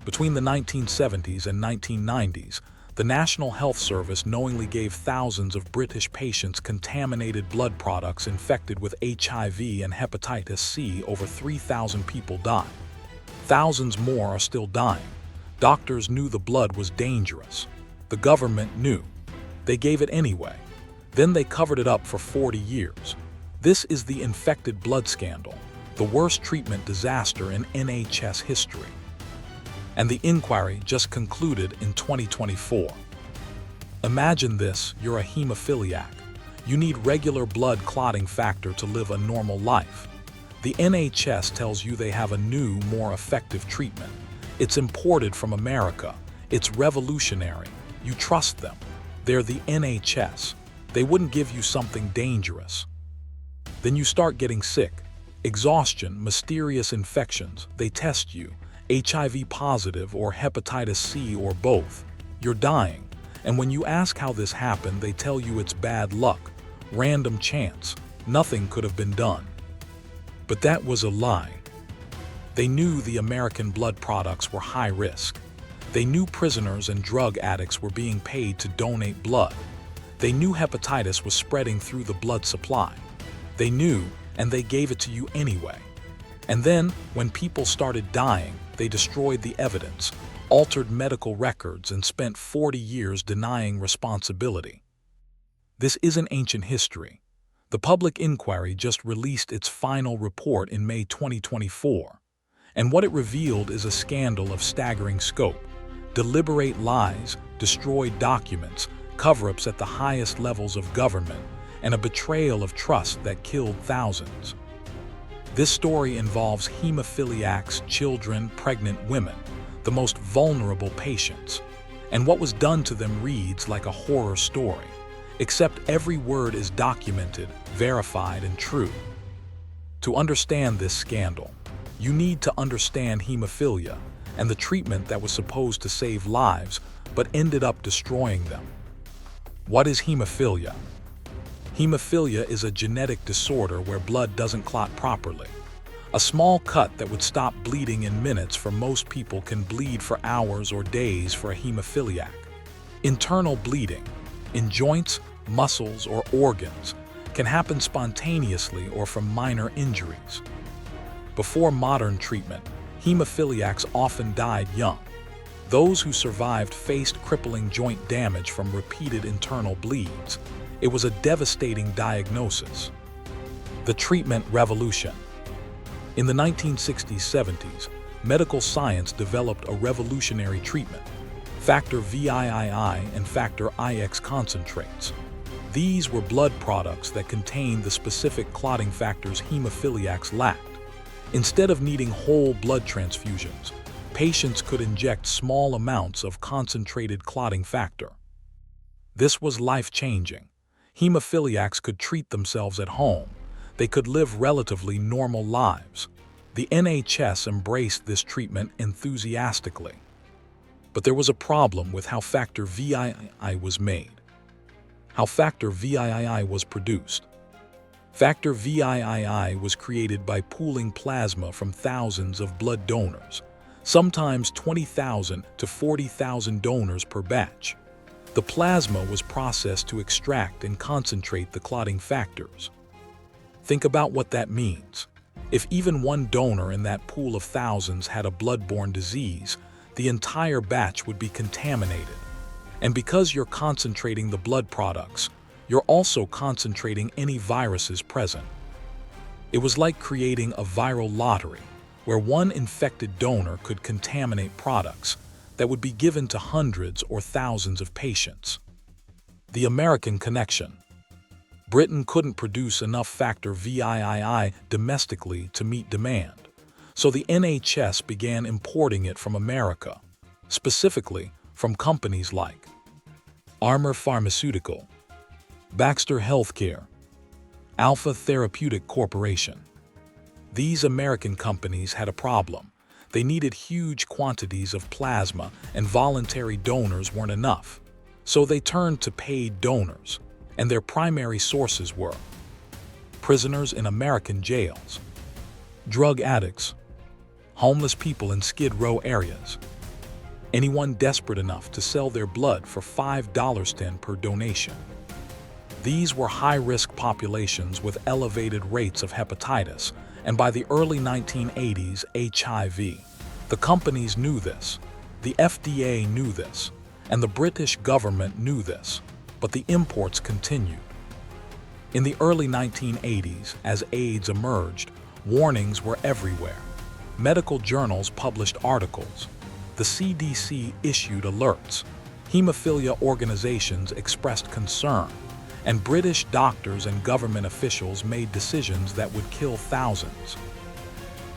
Between the 1970s and 1990s, the National Health Service knowingly gave thousands of British patients contaminated blood products infected with HIV and hepatitis C. Over 3,000 people died. Thousands more are still dying. Doctors knew the blood was dangerous. The government knew. They gave it anyway. Then they covered it up for 40 years. This is the infected blood scandal, the worst treatment disaster in NHS history. And the inquiry just concluded in 2024. Imagine this: you're a hemophiliac. You need regular blood clotting factor to live a normal life. The NHS tells you they have a new, more effective treatment. It's imported from America. It's revolutionary. You trust them. They're the NHS. They wouldn't give you something dangerous. Then you start getting sick. Exhaustion, mysterious infections. They test you. HIV positive or hepatitis C or both. You're dying. And when you ask how this happened, they tell you it's bad luck, random chance. Nothing could have been done. But that was a lie. They knew the American blood products were high risk. They knew prisoners and drug addicts were being paid to donate blood. They knew hepatitis was spreading through the blood supply. They knew, and they gave it to you anyway. And then, when people started dying, they destroyed the evidence, altered medical records, and spent 40 years denying responsibility. This isn't ancient history. The public inquiry just released its final report in May 2024, and what it revealed is a scandal of staggering scope: deliberate lies, destroyed documents, cover-ups at the highest levels of government, and a betrayal of trust that killed thousands. This story involves hemophiliacs, children, pregnant women, the most vulnerable patients. And what was done to them reads like a horror story, except every word is documented, verified, and true. To understand this scandal, you need to understand hemophilia and the treatment that was supposed to save lives but ended up destroying them. What is hemophilia? Hemophilia is a genetic disorder where blood doesn't clot properly. A small cut that would stop bleeding in minutes for most people can bleed for hours or days for a hemophiliac. Internal bleeding, in joints, muscles, or organs, can happen spontaneously or from minor injuries. Before modern treatment, hemophiliacs often died young. Those who survived faced crippling joint damage from repeated internal bleeds. It was a devastating diagnosis. The treatment revolution. In the 1960s-70s, medical science developed a revolutionary treatment: factor VIII and factor IX concentrates. These were blood products that contained the specific clotting factors hemophiliacs lacked. Instead of needing whole blood transfusions, patients could inject small amounts of concentrated clotting factor. This was life-changing. Hemophiliacs could treat themselves at home. They could live relatively normal lives. The NHS embraced this treatment enthusiastically. But there was a problem with how factor VIII was made. How factor VIII was produced. Factor VIII was created by pooling plasma from thousands of blood donors, sometimes 20,000 to 40,000 donors per batch. The plasma was processed to extract and concentrate the clotting factors. Think about what that means. If even one donor in that pool of thousands had a blood-borne disease, the entire batch would be contaminated. And because you're concentrating the blood products, you're also concentrating any viruses present. It was like creating a viral lottery, where one infected donor could contaminate products that would be given to hundreds or thousands of patients. The American connection. Britain couldn't produce enough factor VIII domestically to meet demand, so the NHS began importing it from America, specifically from companies like Armor Pharmaceutical, Baxter Healthcare, Alpha Therapeutic Corporation. These American companies had a problem. They needed huge quantities of plasma, and voluntary donors weren't enough. So they turned to paid donors, and their primary sources were prisoners in American jails, drug addicts, homeless people in Skid Row areas, anyone desperate enough to sell their blood for $5 per donation. These were high-risk populations with elevated rates of hepatitis, and by the early 1980s, HIV. The companies knew this, the FDA knew this, and the British government knew this, but the imports continued. In the early 1980s, as AIDS emerged, warnings were everywhere. Medical journals published articles. The CDC issued alerts. Hemophilia organizations expressed concern, and British doctors and government officials made decisions that would kill thousands.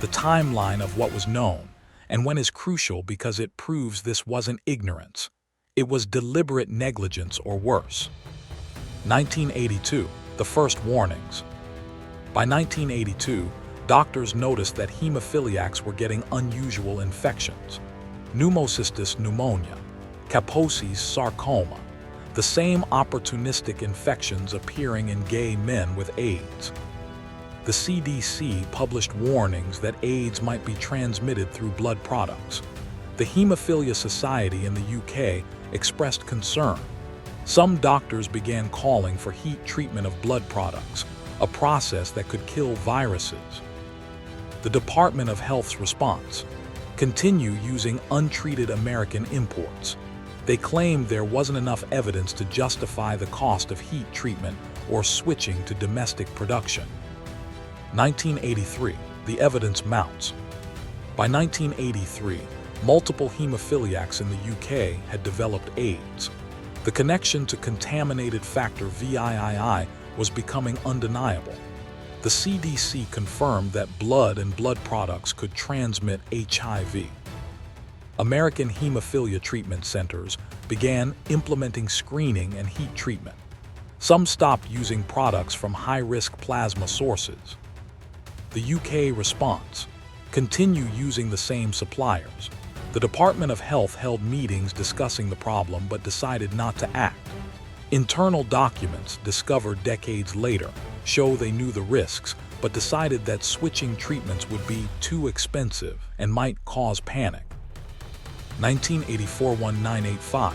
The timeline of what was known and when is crucial because it proves this wasn't ignorance. It was deliberate negligence or worse. 1982, the first warnings. By 1982, doctors noticed that hemophiliacs were getting unusual infections. Pneumocystis pneumonia, Kaposi's sarcoma, the same opportunistic infections appearing in gay men with AIDS. The CDC published warnings that AIDS might be transmitted through blood products. The Hemophilia Society in the UK expressed concern. Some doctors began calling for heat treatment of blood products, a process that could kill viruses. The Department of Health's response: continue using untreated American imports. They claimed there wasn't enough evidence to justify the cost of heat treatment or switching to domestic production. 1983, the evidence mounts. By 1983, multiple hemophiliacs in the UK had developed AIDS. The connection to contaminated factor VIII was becoming undeniable. The CDC confirmed that blood and blood products could transmit HIV. American hemophilia treatment centers began implementing screening and heat treatment. Some stopped using products from high-risk plasma sources. The UK response: continue using the same suppliers. The Department of Health held meetings discussing the problem but decided not to act. Internal documents discovered decades later show they knew the risks but decided that switching treatments would be too expensive and might cause panic. 1984-1985,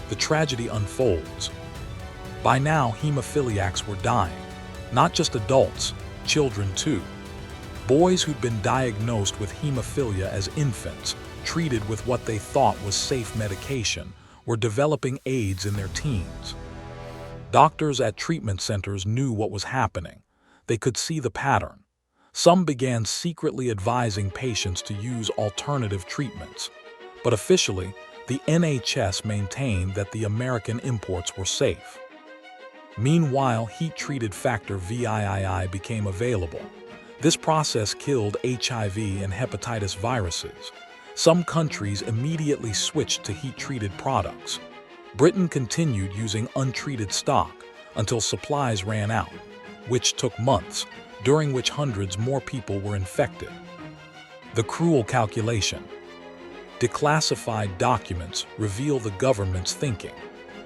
the tragedy unfolds. By now, hemophiliacs were dying. Not just adults, children too. Boys who'd been diagnosed with hemophilia as infants, treated with what they thought was safe medication, were developing AIDS in their teens. Doctors at treatment centers knew what was happening. They could see the pattern. Some began secretly advising patients to use alternative treatments. But officially, the NHS maintained that the American imports were safe. Meanwhile, heat-treated factor VIII became available. This process killed HIV and hepatitis viruses. Some countries immediately switched to heat-treated products. Britain continued using untreated stock until supplies ran out, which took months, during which hundreds more people were infected. The cruel calculation. Declassified documents reveal the government's thinking.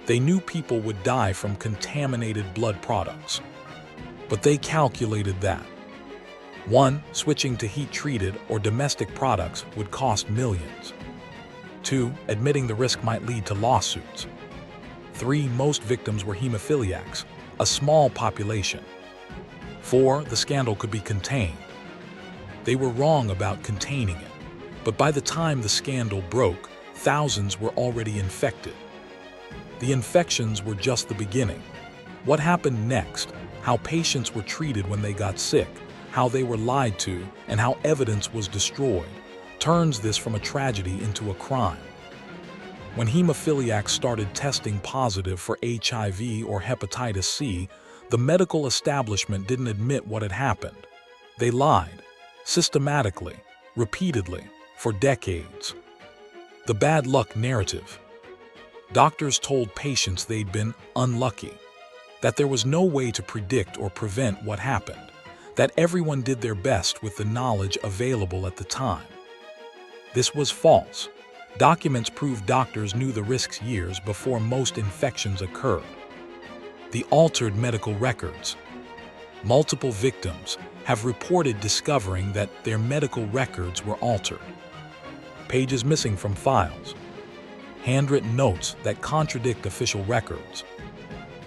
They knew people would die from contaminated blood products. But they calculated that 1. Switching to heat-treated or domestic products would cost millions. 2. Admitting the risk might lead to lawsuits. 3. Most victims were hemophiliacs, a small population. 4. The scandal could be contained. They were wrong about containing it. But by the time the scandal broke, thousands were already infected. The infections were just the beginning. What happened next, how patients were treated when they got sick, how they were lied to, and how evidence was destroyed, turns this from a tragedy into a crime. When hemophiliacs started testing positive for HIV or hepatitis C, the medical establishment didn't admit what had happened. They lied, systematically, repeatedly, for decades. The bad luck narrative. Doctors told patients they'd been unlucky, that there was no way to predict or prevent what happened, that everyone did their best with the knowledge available at the time. This was false. Documents prove doctors knew the risks years before most infections occurred. The altered medical records. Multiple victims have reported discovering that their medical records were altered. Pages missing from files. handwritten notes that contradict official records,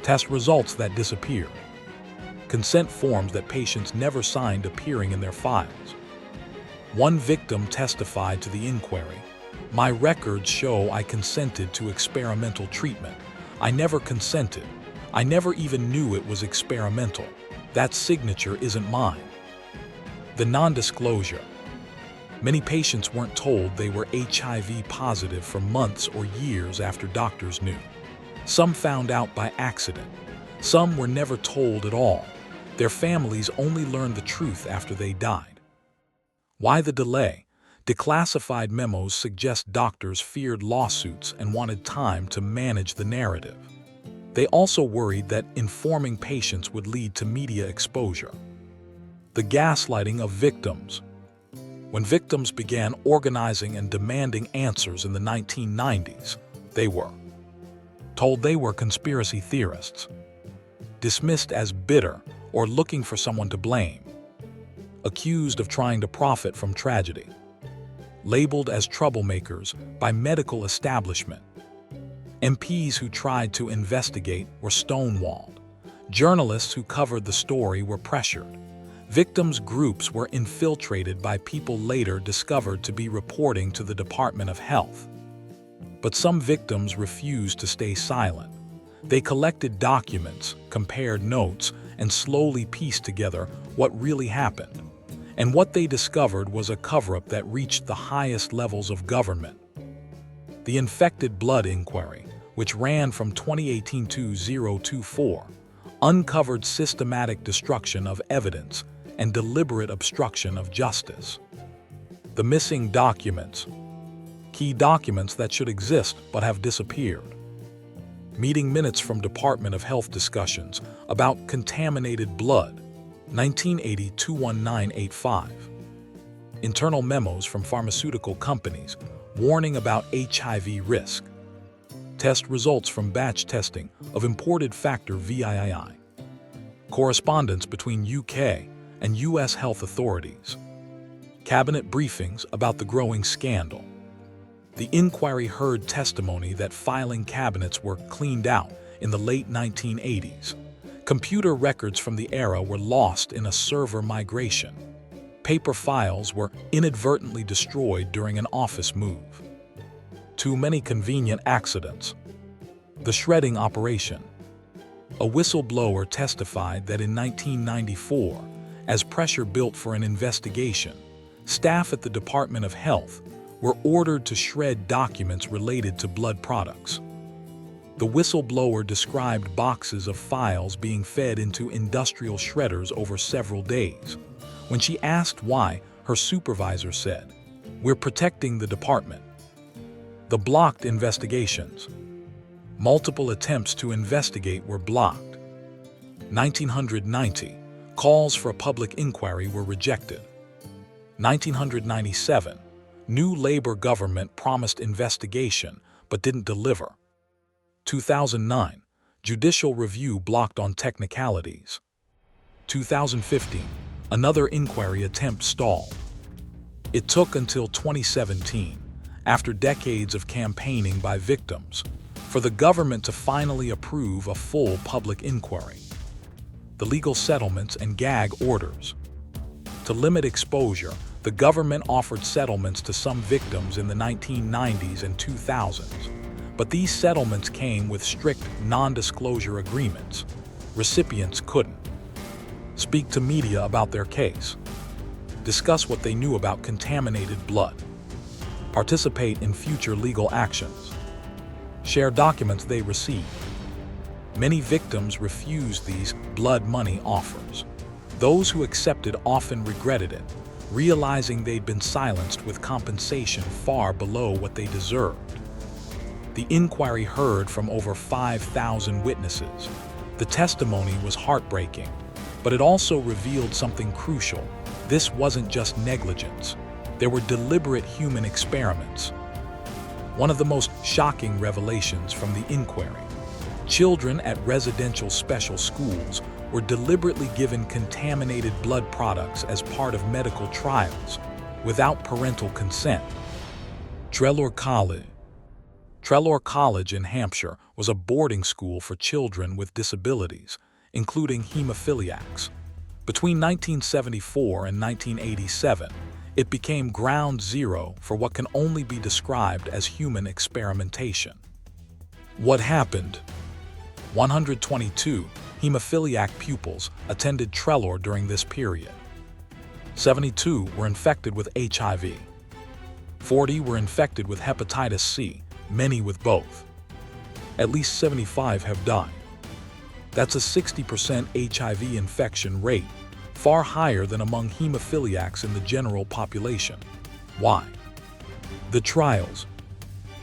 test results that disappeared, consent forms that patients never signed appearing in their files. One victim testified to the inquiry, "My records show I consented to experimental treatment. I never consented. I never even knew it was experimental. That signature isn't mine." The non-disclosure. Many patients weren't told they were HIV positive for months or years after doctors knew. Some found out by accident. Some were never told at all. Their families only learned the truth after they died. Why the delay? Declassified memos suggest doctors feared lawsuits and wanted time to manage the narrative. They also worried that informing patients would lead to media exposure. The gaslighting of victims. When victims began organizing and demanding answers in the 1990s, they were told they were conspiracy theorists, dismissed as bitter or looking for someone to blame, accused of trying to profit from tragedy, labeled as troublemakers by medical establishment. MPs who tried to investigate were stonewalled. Journalists who covered the story were pressured. Victims' groups were infiltrated by people later discovered to be reporting to the Department of Health. But some victims refused to stay silent. They collected documents, compared notes, and slowly pieced together what really happened. And what they discovered was a cover-up that reached the highest levels of government. The Infected Blood Inquiry, which ran from 2018 to 2024, uncovered systematic destruction of evidence and deliberate obstruction of justice. The missing documents. Key documents that should exist but have disappeared. Meeting minutes from Department of Health discussions about contaminated blood, 1980-21985. Internal memos from pharmaceutical companies warning about HIV risk. Test results from batch testing of imported factor VIII. Correspondence between UK and US health authorities. Cabinet briefings about the growing scandal. The inquiry heard testimony that filing cabinets were cleaned out in the late 1980s. Computer records from the era were lost in a server migration. Paper files were inadvertently destroyed during an office move. Too many convenient accidents. The shredding operation. A whistleblower testified that in 1994, as pressure built for an investigation, staff at the Department of Health were ordered to shred documents related to blood products. The whistleblower described boxes of files being fed into industrial shredders over several days. When she asked why, her supervisor said, "We're protecting the department." The blocked investigations. Multiple attempts to investigate were blocked. 1990, calls for a public inquiry were rejected. 1997, new Labor government promised investigation but didn't deliver. 2009, judicial review blocked on technicalities. 2015, another inquiry attempt stalled. It took until 2017, after decades of campaigning by victims, for the government to finally approve a full public inquiry. The legal settlements and gag orders. To limit exposure, the government offered settlements to some victims in the 1990s and 2000s, but these settlements came with strict non-disclosure agreements. Recipients couldn't speak to media about their case, discuss what they knew about contaminated blood, participate in future legal actions, share documents they received. Many victims refused these blood money offers. Those who accepted often regretted it, realizing they'd been silenced with compensation far below what they deserved. The inquiry heard from over 5,000 witnesses. The testimony was heartbreaking, but it also revealed something crucial. This wasn't just negligence. There were deliberate human experiments. One of the most shocking revelations from the inquiry: children at residential special schools were deliberately given contaminated blood products as part of medical trials, without parental consent. Treloar College. Treloar College in Hampshire was a boarding school for children with disabilities, including hemophiliacs. Between 1974 and 1987, it became ground zero for what can only be described as human experimentation. What happened? 122 hemophiliac pupils attended Treloar during this period. 72 were infected with HIV. 40 were infected with hepatitis C, many with both. At least 75 have died. That's a 60% HIV infection rate, far higher than among hemophiliacs in the general population. Why? The trials.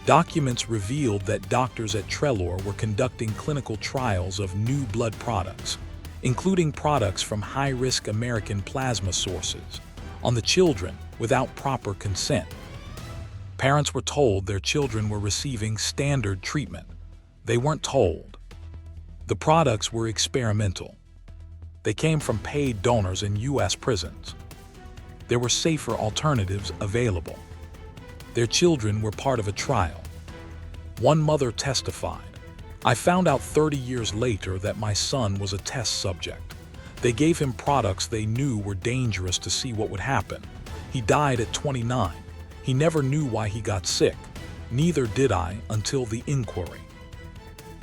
Documents revealed that doctors at Treloar were conducting clinical trials of new blood products, including products from high-risk American plasma sources, on the children without proper consent. Parents were told their children were receiving standard treatment. They weren't told. The products were experimental. They came from paid donors in U.S. prisons. There were safer alternatives available. Their children were part of a trial. One mother testified, "I found out 30 years later that my son was a test subject. They gave him products they knew were dangerous to see what would happen. He died at 29. He never knew why he got sick. Neither did I until the inquiry."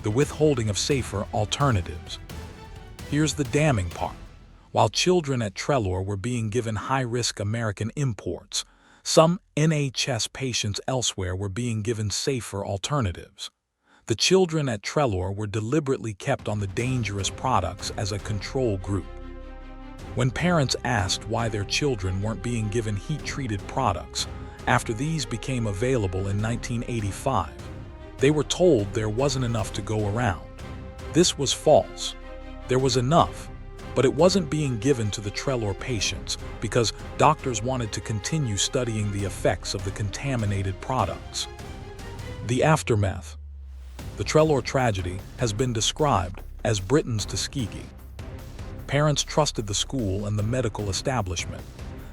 The withholding of safer alternatives. Here's the damning part. While children at Treloar were being given high-risk American imports, some NHS patients elsewhere were being given safer alternatives. The children at Treloar were deliberately kept on the dangerous products as a control group. When parents asked why their children weren't being given heat-treated products after these became available in 1985, they were told there wasn't enough to go around. This was false. There was enough, but it wasn't being given to the Treloar patients because doctors wanted to continue studying the effects of the contaminated products. The aftermath. The Treloar tragedy has been described as Britain's Tuskegee. Parents trusted the school and the medical establishment.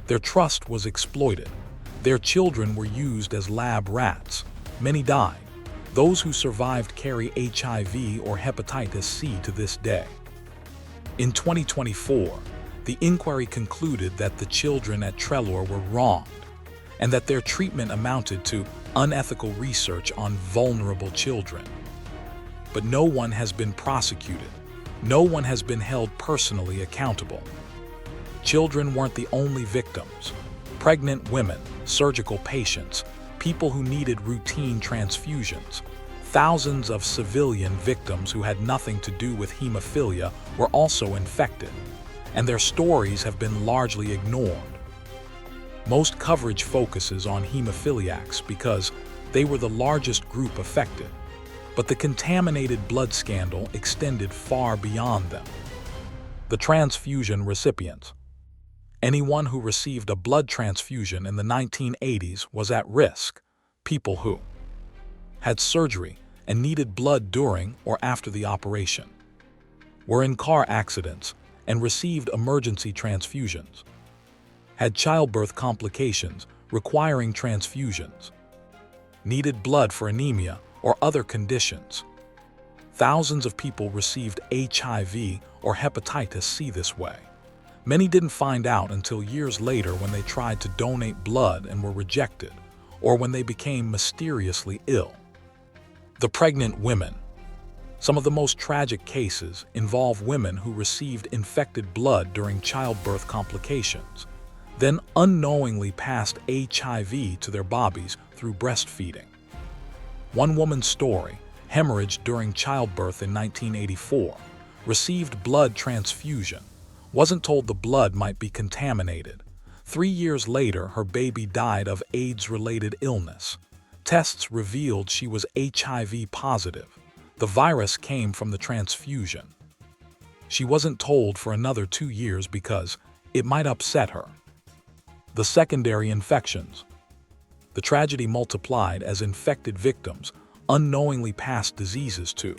Their trust was exploited. Their children were used as lab rats. Many died. Those who survived carry HIV or hepatitis C to this day. In 2024, the inquiry concluded that the children at Treloar were wronged and that their treatment amounted to unethical research on vulnerable children. But no one has been prosecuted. No one has been held personally accountable. Children weren't the only victims. Pregnant women, surgical patients, people who needed routine transfusions, thousands of civilian victims who had nothing to do with hemophilia were also infected, and their stories have been largely ignored. Most coverage focuses on hemophiliacs because they were the largest group affected, but the contaminated blood scandal extended far beyond them. The transfusion recipients. Anyone who received a blood transfusion in the 1980s was at risk. People who had surgery and needed blood during or after the operation, were in car accidents and received emergency transfusions, had childbirth complications requiring transfusions, needed blood for anemia or other conditions. Thousands of people received HIV or hepatitis C this way. Many didn't find out until years later when they tried to donate blood and were rejected, or when they became mysteriously ill. The pregnant women. Some of the most tragic cases involve women who received infected blood during childbirth complications, then unknowingly passed HIV to their bobbies through breastfeeding. One woman's story, hemorrhaged during childbirth in 1984, received blood transfusion, wasn't told the blood might be contaminated. 3 years later, her baby died of AIDS-related illness. Tests revealed she was HIV positive. The virus came from the transfusion. She wasn't told for another 2 years because it might upset her. The secondary infections. The tragedy multiplied as infected victims unknowingly passed diseases to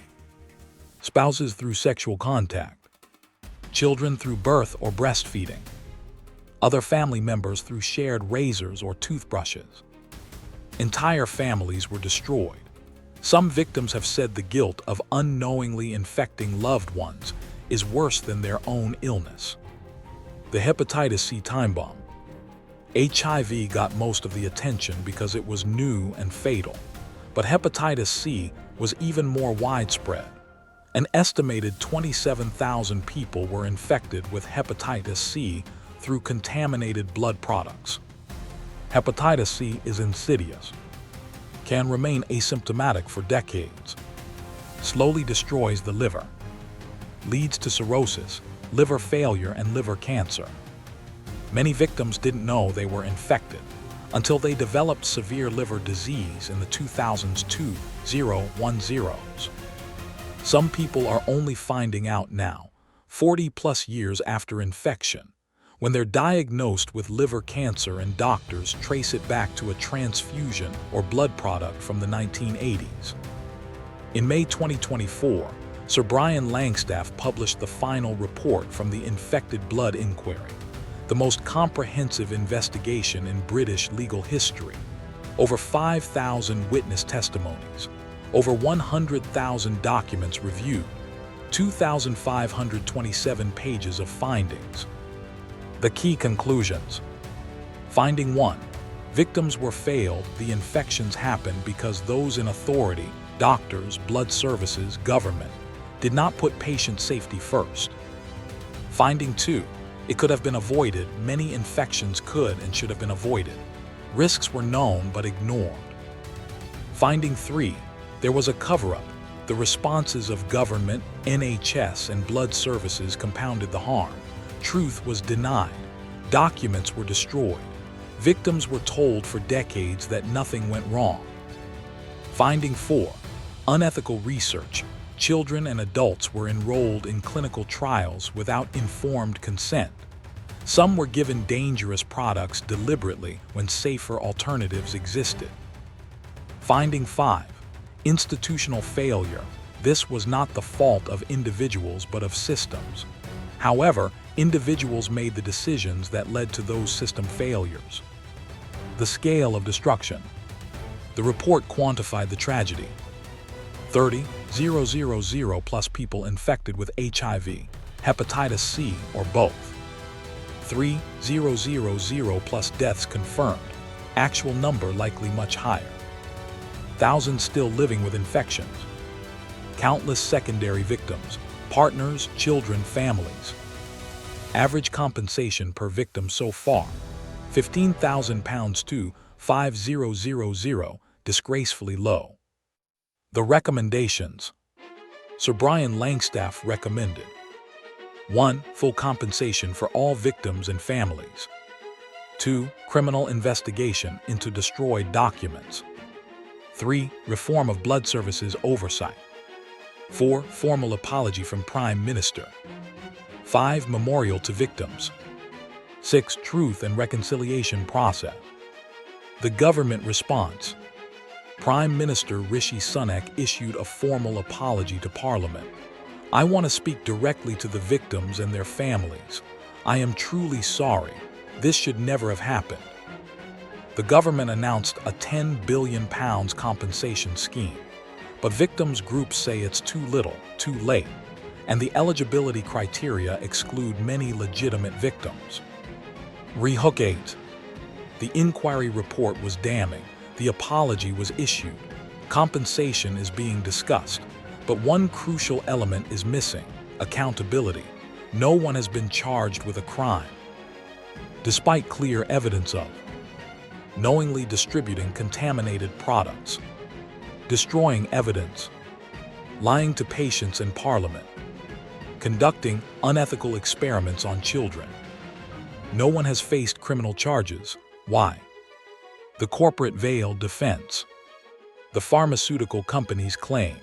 spouses through sexual contact, children through birth or breastfeeding, other family members through shared razors or toothbrushes. Entire families were destroyed. Some victims have said the guilt of unknowingly infecting loved ones is worse than their own illness. The hepatitis C time bomb. HIV got most of the attention because it was new and fatal, but hepatitis C was even more widespread. An estimated 27,000 people were infected with hepatitis C through contaminated blood products. Hepatitis C is insidious, can remain asymptomatic for decades, slowly destroys the liver, leads to cirrhosis, liver failure, and liver cancer. Many victims didn't know they were infected until they developed severe liver disease in the 2010s. Some people are only finding out now, 40+ years after infection, when they're diagnosed with liver cancer and doctors trace it back to a transfusion or blood product from the 1980s. In May 2024, Sir Brian Langstaff published the final report from the Infected Blood Inquiry, the most comprehensive investigation in British legal history. Over 5,000 witness testimonies, over 100,000 documents reviewed, 2,527 pages of findings. The key conclusions. Finding 1. Victims were failed. The infections happened because those in authority, doctors, blood services, government, did not put patient safety first. Finding 2. It could have been avoided. Many infections could and should have been avoided. Risks were known but ignored. Finding 3. There was a cover-up. The responses of government, NHS, and blood services compounded the harm. Truth was denied. Documents were destroyed. Victims were told for decades that nothing went wrong. Finding 4. Unethical research. Children and adults were enrolled in clinical trials without informed consent. Some were given dangerous products deliberately when safer alternatives existed. Finding 5. Institutional failure. This was not the fault of individuals but of systems. However, individuals made the decisions that led to those system failures. The scale of destruction. The report quantified the tragedy. 30,000 plus people infected with HIV, hepatitis C, or both. 3,000 plus deaths confirmed, actual number likely much higher. Thousands still living with infections. Countless secondary victims, partners, children, families. Average compensation per victim so far, £15,000 to 5,000, disgracefully low. The recommendations. Sir Brian Langstaff recommended 1. Full compensation for all victims and families. 2. Criminal investigation into destroyed documents. 3. Reform of blood services oversight. 4. Formal apology from Prime Minister. 5. Memorial to victims. 6. Truth and reconciliation process. The government response. Prime Minister Rishi Sunak issued a formal apology to Parliament. I want to speak directly to the victims and their families. I am truly sorry. This should never have happened. The government announced a £10 billion compensation scheme, but victims groups say it's too little, too late, and the eligibility criteria exclude many legitimate victims. Rehook 8. The inquiry report was damning. The apology was issued. Compensation is being discussed, but one crucial element is missing: accountability. No one has been charged with a crime, despite clear evidence of knowingly distributing contaminated products, destroying evidence, lying to patients and Parliament, conducting unethical experiments on children. No one has faced criminal charges. Why? The corporate veil defense. The pharmaceutical companies claim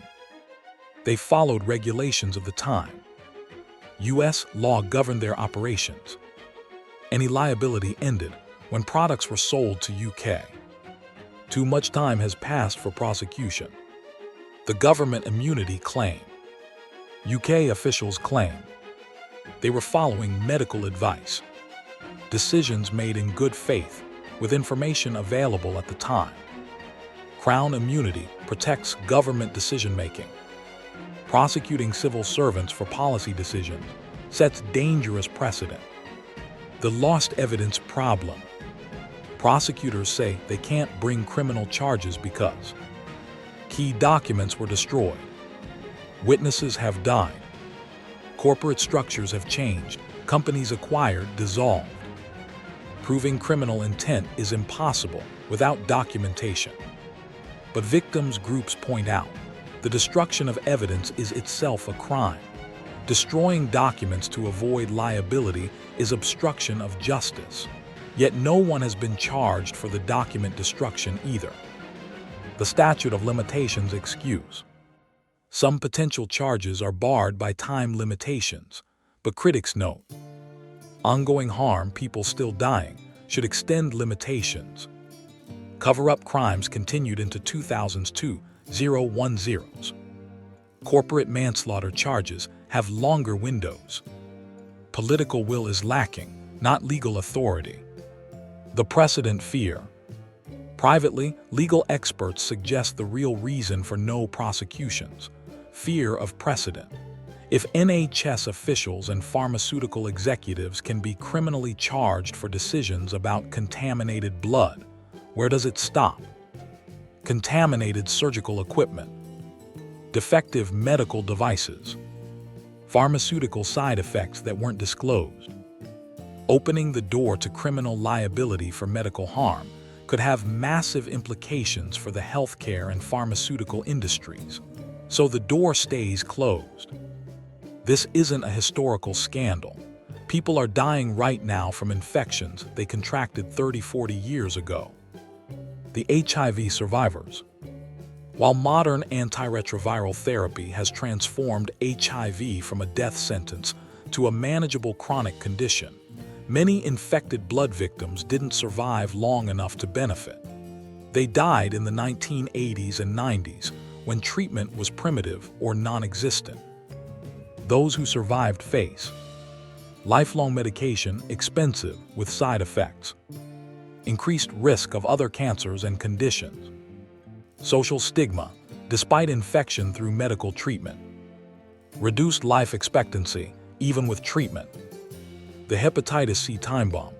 they followed regulations of the time. U.S. law governed their operations. Any liability ended when products were sold to UK. Too much time has passed for prosecution. The government immunity claim. UK officials claim they were following medical advice. Decisions made in good faith with information available at the time. Crown immunity protects government decision-making. Prosecuting civil servants for policy decisions sets dangerous precedent. The lost evidence problem. Prosecutors say they can't bring criminal charges because key documents were destroyed, witnesses have died, corporate structures have changed, companies acquired, dissolved. Proving criminal intent is impossible without documentation. But victims' groups point out, the destruction of evidence is itself a crime. Destroying documents to avoid liability is obstruction of justice. Yet no one has been charged for the document destruction either. The statute of limitations excuse. Some potential charges are barred by time limitations, but critics note, ongoing harm, people still dying, should extend limitations. Cover-up crimes continued into 2002, 010s. Corporate manslaughter charges have longer windows. Political will is lacking, not legal authority. The precedent fear. Privately, legal experts suggest the real reason for no prosecutions: fear of precedent. If NHS officials and pharmaceutical executives can be criminally charged for decisions about contaminated blood, where does it stop? Contaminated surgical equipment, defective medical devices, pharmaceutical side effects that weren't disclosed. Opening the door to criminal liability for medical harm could have massive implications for the healthcare and pharmaceutical industries, so the door stays closed. This isn't a historical scandal. People are dying right now from infections they contracted 30-40 years ago. The HIV survivors. While modern antiretroviral therapy has transformed HIV from a death sentence to a manageable chronic condition, many infected blood victims didn't survive long enough to benefit. They died in the 1980s and 90s when treatment was primitive or non-existent. Those who survived face lifelong medication, expensive with side effects, increased risk of other cancers and conditions, social stigma despite infection through medical treatment, reduced life expectancy even with treatment. The hepatitis C time bomb.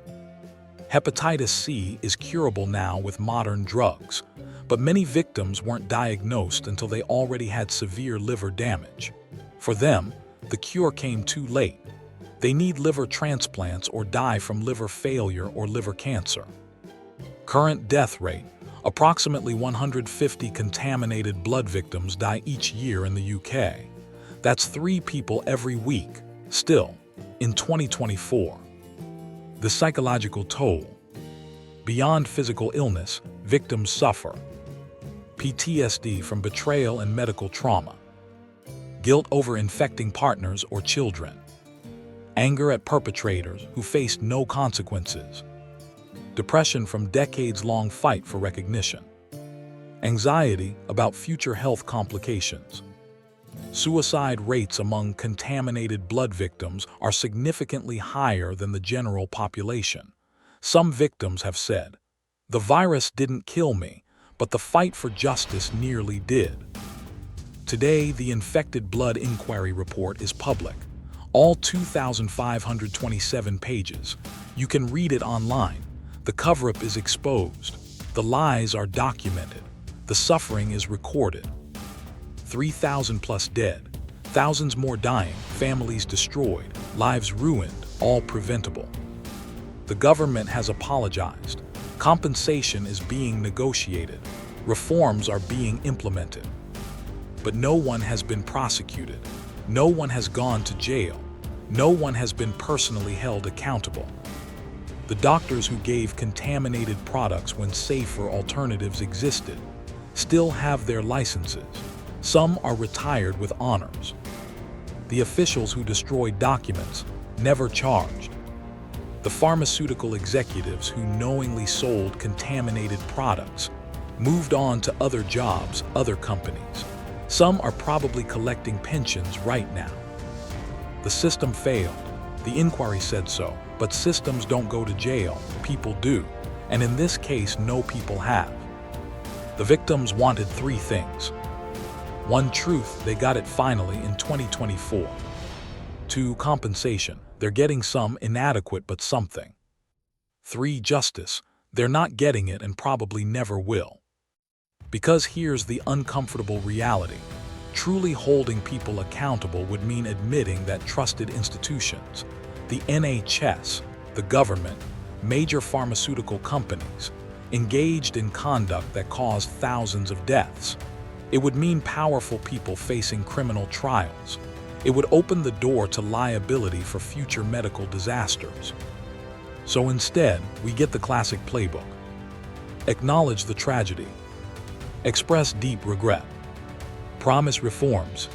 Hepatitis C is curable now with modern drugs, but many victims weren't diagnosed until they already had severe liver damage. For them, the cure came too late. They need liver transplants or die from liver failure or liver cancer. Current death rate: approximately 150 contaminated blood victims die each year in the UK. That's 3 people every week. Still, in 2024. The psychological toll. Beyond physical illness, victims suffer PTSD from betrayal and medical trauma, guilt over infecting partners or children, anger at perpetrators who faced no consequences, depression from decades-long fight for recognition, anxiety about future health complications. Suicide rates among contaminated blood victims are significantly higher than the general population. Some victims have said, "The virus didn't kill me, but the fight for justice nearly did." Today, the Infected Blood Inquiry Report is public, all 2,527 pages. You can read it online. The cover-up is exposed. The lies are documented. The suffering is recorded. 3,000 plus dead, thousands more dying, families destroyed, lives ruined, all preventable. The government has apologized. Compensation is being negotiated. Reforms are being implemented. But no one has been prosecuted. No one has gone to jail. No one has been personally held accountable. The doctors who gave contaminated products when safer alternatives existed still have their licenses. Some are retired with honors. The officials who destroyed documents never charged. The pharmaceutical executives who knowingly sold contaminated products moved on to other jobs, other companies. Some are probably collecting pensions right now. The system failed. The inquiry said so, but systems don't go to jail, people do, and in this case no people have. The victims wanted three things. 1. Truth, they got it finally in 2024. 2. Compensation, they're getting some, inadequate but something. 3. Justice, they're not getting it and probably never will. Because here's the uncomfortable reality. Truly holding people accountable would mean admitting that trusted institutions, the NHS, the government, major pharmaceutical companies, engaged in conduct that caused thousands of deaths. It would mean powerful people facing criminal trials. It would open the door to liability for future medical disasters. So instead, we get the classic playbook. Acknowledge the tragedy. Express deep regret. Promise reforms.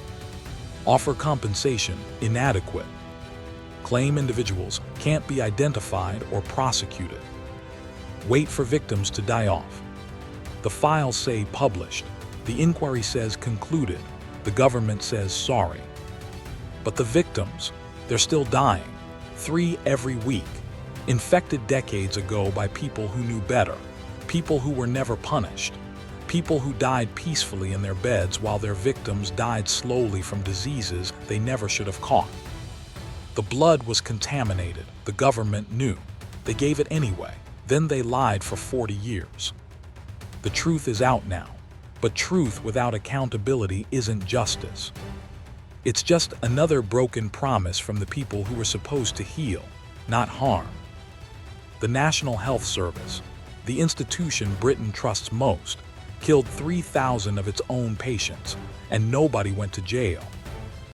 Offer compensation, inadequate. Claim individuals can't be identified or prosecuted. Wait for victims to die off. The files say published. The inquiry says concluded. The government says sorry. But the victims, they're still dying. 3 every week. Infected decades ago by people who knew better. People who were never punished. People who died peacefully in their beds while their victims died slowly from diseases they never should have caught. The blood was contaminated. The government knew. They gave it anyway. Then they lied for 40 years. The truth is out now. But truth without accountability isn't justice. It's just another broken promise from the people who were supposed to heal, not harm. The National Health Service, the institution Britain trusts most, killed 3,000 of its own patients, and nobody went to jail.